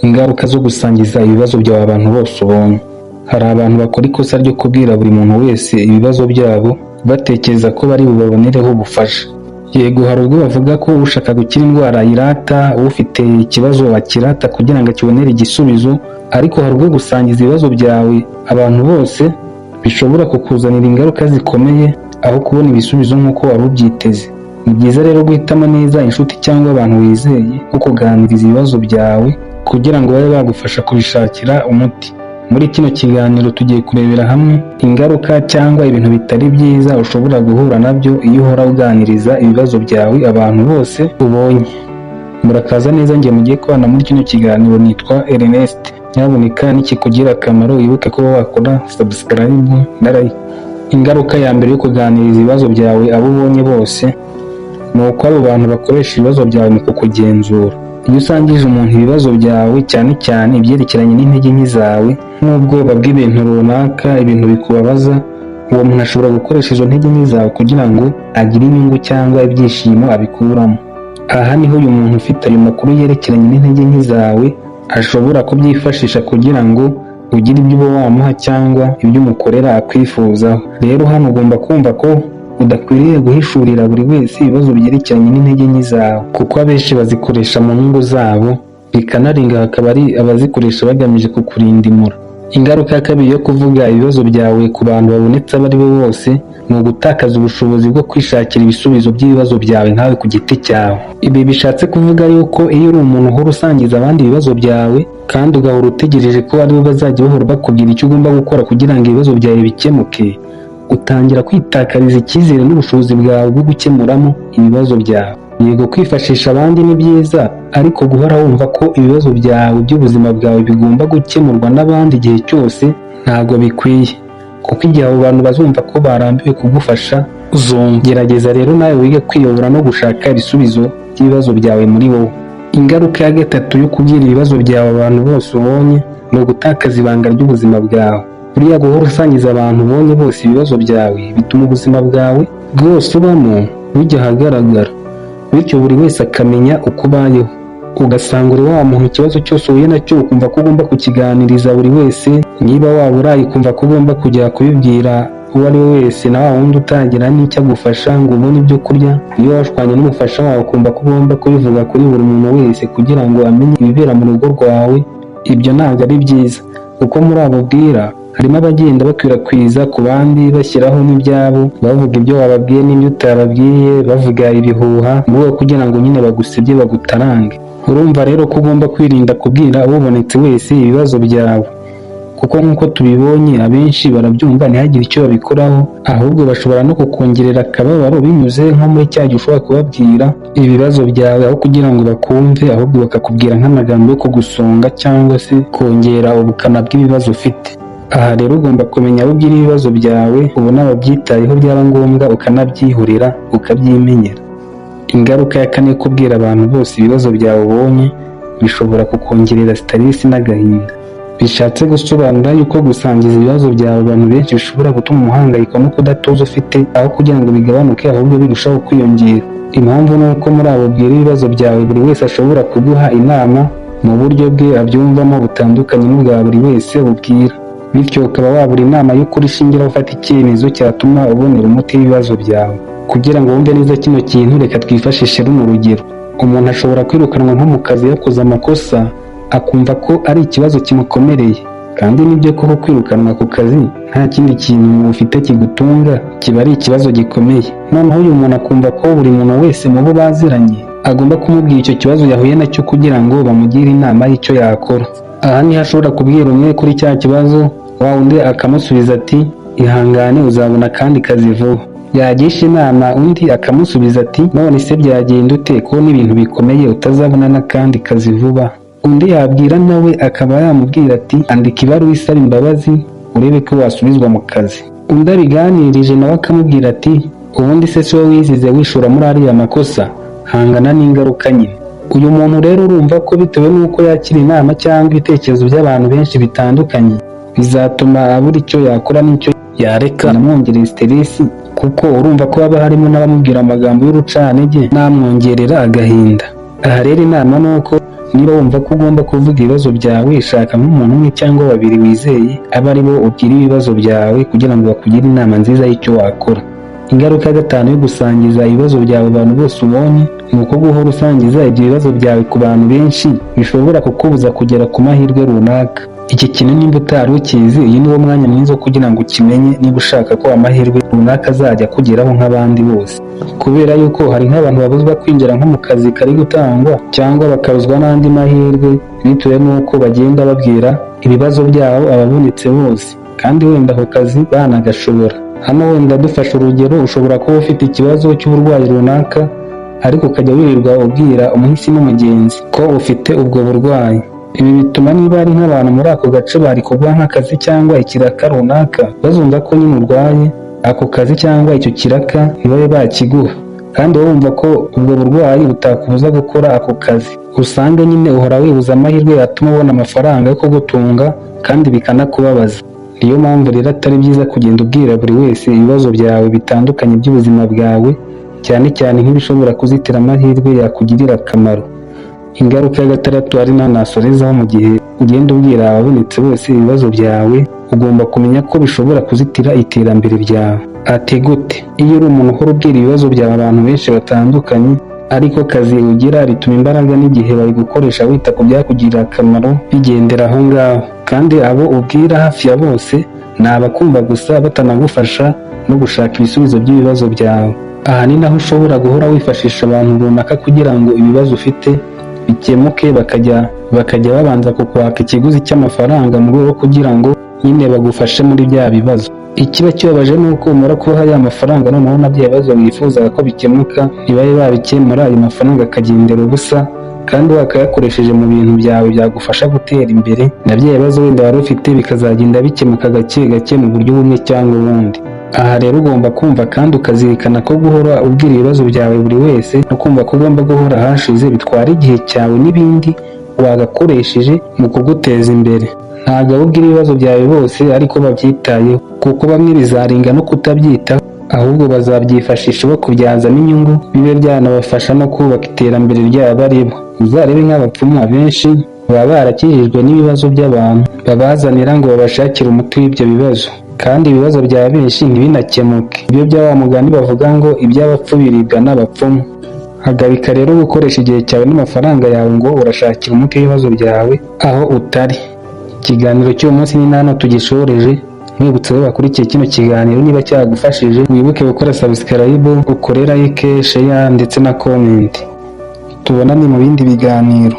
Ingaruka zo gusangiza ibibazo byawe abantu bose ubonye. Hari abantu bakora ikosa ryo kubwira buri muntu wese ibibazo byabo batekereza ko bari bubabonereho ubufasha. Yego, hari ubwo bavuga ko ushaka gukira indwara ayirata, ufite ikibazo akirata kugira ngo akibonere igisubizo, ariko hari ubwo gusangiza ibibazo byawe abantu bose bishobora kukuzanira ingaruka zikomeye aho kubona ibisubizo nk'uko wari ubyiteze. Ni byiza rero guhitamo neza inshuti cyangwa abantu wizeye nko kuganiriza ibibazo byawe kugira ngo babe bagufasha kubishakira umuti. Muri kino kiganiro tugiye kurebera hamwe ingaruka cyangwa ibintu bitari byiza ushobora guhura nabyo iyo uhora uganiriza ibibazo byawe abantu bose ubonye. Murakaza neza, njye mugiye kubana muri kino kiganiro nitwa Ernest. Nyaboneka nikikugira akamaro wibuke ko wakora subscribe na like. Ingaruka ya mbere yo kuganiriza ibibazo byawe abo ubonye bose ni uko abo bantu bakoresha ibibazo byawe mu kukugenzura. Iyo usangije umuntu ibibazo byawe, cyane cyane ibyerekeranye n'intege nke zawe n'ubwoba bw'ibintu runaka, ibintu bikubabaza, uwo muntu ashobora gukoresha izo ntege nke zawe kugira ngo agire inyungu cyangwa ibyishimo abikuramo. Aha niho uyu muntu ufite ayo makuru yerekeranye n'intege nke zawe ashobora kubyifashisha kugira ngo ugire ibyo uba wamuha cyangwa ibyo umukorera akwifuzaho. Rero hano ugomba kumva ko udakwiriye guhishurira buri wese ibibazo byerekeranye n'intege nke zawe, kuko abenshi bazikoresha mu nyungu zabo, bikanaringa hakaba ari abazikoresha bagamije kukurindimura. Ingaruka ya kabiri yo kuvuga ibibazo byawe ku bantu babonetse abo ari bo bose ni ugutakaza ubushobozi bwo kwishakira ibisubizo by'ibibazo byawe nkawe ku giti cyawe. Ibi bishatse kuvuga yuko iyo uri umuntu uhora usangiza abandi ibibazo byawe kandi ugahora utegereje ko ari bo bazajya bahora bakubwira icyo ugomba gukora kugira ngo ibibazo byawe bikemuke, utangira kwitakariza icyizere n'ubushobozi bwawe bwo gukemuramo ibibazo byawe. Yego, kwifashisha abandi ni byiza, ariko guhora wumva ko ibibazo byawe by'ubuzima bwawe bigomba gukemurwa n'abandi igihe cyose ntabwo bikwiye, kuko igihe abo bantu bazumva ko barambiwe kugufasha uzumva. Gerageza rero nawe wige kwiyobora no gushaka ibisubizo by'ibibazo byawe muri wowe. Ingaruka ya gatatu yo kubwira ibibazo byawe abantu bose ubonye ni ugutakaza ibanga ry'ubuzima bwawe. Buriya guhora usangiza abantu ubonye bose ibibazo byawe bituma ubuzima bwawe bwose ubamo bujya ahagaragara, bityo buri wese akamenya uko ubayeho. Ugasanga uri wa muntu ikibazo cyose uhuye nacyo ukumva ko ugomba kukiganiriza buri wese. Niba waba uraye ukumva ko ugomba kujya kubibwira uwo ari we wese, na wa wundi utagira n'icyo agufasha ngo ubone ibyo kurya. Iyo washwanye n'umufasha wawe ukumva ko ugomba kubivuga kuri buri muntu wese kugira ngo amenye ibibera mu rugo rwawe. Ibyo ntabwo ari byiza, kuko muri abo ubwira harimo abagenda bakwirakwiza ku bandi bashyiraho n'ibyabo, bavuga ibyo wababwiye n'ibyo utababwiye, bavuga ibihuha mu rwego kugira ngo nyine bagusebye bagutarange. Urumva rero ko ugomba kwirinda kubwira ubonetse wese ibibazo byawe, kuko nk'uko tubibonye abenshi barabyumva ntihagire icyo babikoraho, ahubwo bashobora no kukongerera akababaro binyuze nko muri cya gihe ushobora kubabwira ibibazo byawe aho kugira ngo bakumve, ahubwo bakakubwira nk'amagambo yo kugusonga cyangwa se kongera ubukana bw'ibibazo ufite. Aha rero ugomba kumenya aho ubwira ibibazo byawe, ubona babyitayeho byaba ngombwa ukanabyihorera ukabyimenyera. Ingaruka ya kane yo kubwira abantu bose ibibazo byawe ubonye bishobora kukongerera stress n'agahinda. Bishatse gusobanura yuko gusangiza ibibazo byawe abantu benshi bishobora gutuma umuhangayiko no kudatuza ufite aho kugira ngo bigabanuke ahubwo birushaho kwiyongera. Impamvu ni uko muri abo ubwira ibibazo byawe buri wese ashobora kuguha inama mu buryo bwe abyumvamo butandukanye n'ubwa buri wese ubwira, bityo ukaba wabura inama y'ukuri ishingira ufata icyemezo cyatuma ubonera umuti w'ibibazo byawe. Kugira ngo wumve neza kino kintu, reka twifashishe runo rugero. Umuntu ashobora kwirukanwa nko mu kazi yakoze amakosa akumva ko ari ikibazo kimukomereye, kandi nibyo koko kwirukanwa ku kazi nta kindi kintu ufite kigutunga kiba ari ikibazo gikomeye. Noneho uyu muntu akumva ko buri muntu wese mu bo baziranye agomba kumubwira icyo kibazo yahuye nacyo kugira ngo bamugire inama y'icyo yakora. Aha niho ashobora kubwira umwe kuri cya kibazo, wa undi akamusubiza ati ihangane uzabona akandi kazi vuba. Yagisha inama undi akamusubiza ati none se byagenda ute ko n'ibintu bikomeye utazabona n'akandi kazi vuba. Undi yabwira nawe akaba yamubwira ati andika ibaruwa isaba imbabazi urebe ko wasubizwa mu kazi. Undi abiganirije nawe akamubwira ati ubundi se si wowe wizize wishora muri ariya makosa, hangana n'ingaruka nyine. Uyu muntu rero urumva ko bitewe n'uko yakira inama cyangwa ibitekerezo by'abantu benshi bitandukanye bizatuma abura icyo yakora n'icyo yareka, namwongerera stress, kuko urumva ko haba harimo n'abamubwira amagambo y'urucantege namwongerera agahinda. Aha rero inama ni uko Niba wumva ko ugomba kuvuga ibibazo byawe, shaka nk'umuntu umwe cyangwa babiri wizeye abe ari bo ubwira ibibazo byawe kugira ngo bakugire inama nziza y'icyo wakora. Ingaruka ya gatanu yo gusangiza ibibazo byawe abantu bose ubonye ni uko guhora usangiza ibyo bibazo byawe ku bantu benshi bishobora kukubuza kugera ku mahirwe runaka. Iki kintu nimba utari ukizi, uyu niwo mwanya mwiza wo kugira ngo ukimenye niba ushaka ko amahirwe runaka azajya kugeraho nk'abandi bose. Kubera yuko hari nk'abantu babuzwa kwinjira nko mu kazi kari gutangwa cyangwa bakabuzwa n'andi mahirwe bitewe n'uko bagenda babwira ibibazo byabo ababonetse bose, kandi wenda ako kazi banagashobora. Hano wenda dufashe urugero, ushobora kuba ufite ikibazo cy'uburwayi runaka ariko ukajya wirirwa ubwira umuhisi n'umugenzi ko ufite ubwo burwayi. Ibi bituma niba ari nk'abantu muri ako gace bari kuguha nk'akazi cyangwa ikiraka runaka, bazumva ko nyine urwaye ako kazi cyangwa icyo kiraka ntibabe bakiguha, kandi wowe wumva ko ubwo burwayi butakubuza gukora ako kazi. Usanga nyine uhora wibuza amahirwe yatuma ubona amafaranga yo kugutunga kandi bikanakubabaza. Niyo mpamvu rero atari byiza kugenda ubwira buri wese ibibazo byawe bitandukanye by'ubuzima bwawe, cyane cyane nk'ibishobora kuzitira amahirwe yakugirira akamaro. Ingaruka ya gatandatu ari nayo nasorezaho, mu gihe ugenda ubwira ababonetse bose ibibazo byawe, ugomba kumenya ko bishobora kuzitira iterambere ryawe. Ate gute? Iyo uri umuntu uhora ubwira ibibazo byawe abantu benshi batandukanye, ariko kazi ugira rituma imbaraga n'igihe bari gukoresha wita ku byakugirira akamaro bigendera aho ngaho, kandi abo ubwira hafi ya bose ni abakumva gusa batanagufasha no gushaka ibisubizo by'ibibazo byawe. Aha ni naho ushobora guhora wifashisha abantu runaka kugira ngo ibibazo ufite bikemuke, bakajya babanza kukwaka ikiguzi cy'amafaranga mu rwego kugira ngo nyine bagufashe muri bya bibazo. Ikiba kibabaje ni uko umara kubaha ya mafaranga noneho na bya bibazo wifuzaga ko bikemuka ntibabe babikemura, ayo mafaranga akagendera ubusa kandi wakayakoresheje mu bintu byawe byagufasha gutera imbere, na bya bibazo wenda wari ufite bikazagenda bikemuka gake gake mu buryo bumwe cyangwa ubundi. Aha rero ugomba kumva kandi ukazirikana ko guhora ubwira ibibazo byawe buri wese no kumva ko ugomba guhora hashize bitwara igihe cyawe n'ibindi wagakoresheje mu kuguteza imbere. Ntabwo abo ubwira ibibazo byawe bose ariko babyitayeho, kuko bamwe bizaringa no kutabyitaho, ahubwo bazabyifashisha bakubyazamo inyungu, bibe byanabafasha no kubaka iterambere ryabo aribo. Uzarebe nk'abapfumu abenshi baba barakijijwe n'ibibazo by'abantu babazanira ngo babashakire umuti w'ibyo bibazo, kandi ibibazo bya benshi ntibinakemuke. Ibyo bya wa mugani bavuga ngo iby'abapfu biribwa n'abapfumu. Hagarika rero gukoresha igihe cyawe n'amafaranga yawe ngo urashakira umuti w'ibibazo byawe aho utari. Ikiganiro cy'uyu munsi ni hano tugishoreje. Mwibutse ko bakurikiye kino kiganiro, niba cyagufashije wibuke gukora subscribe, ukore like, share ndetse na comment. Tubonane mu bindi biganiro.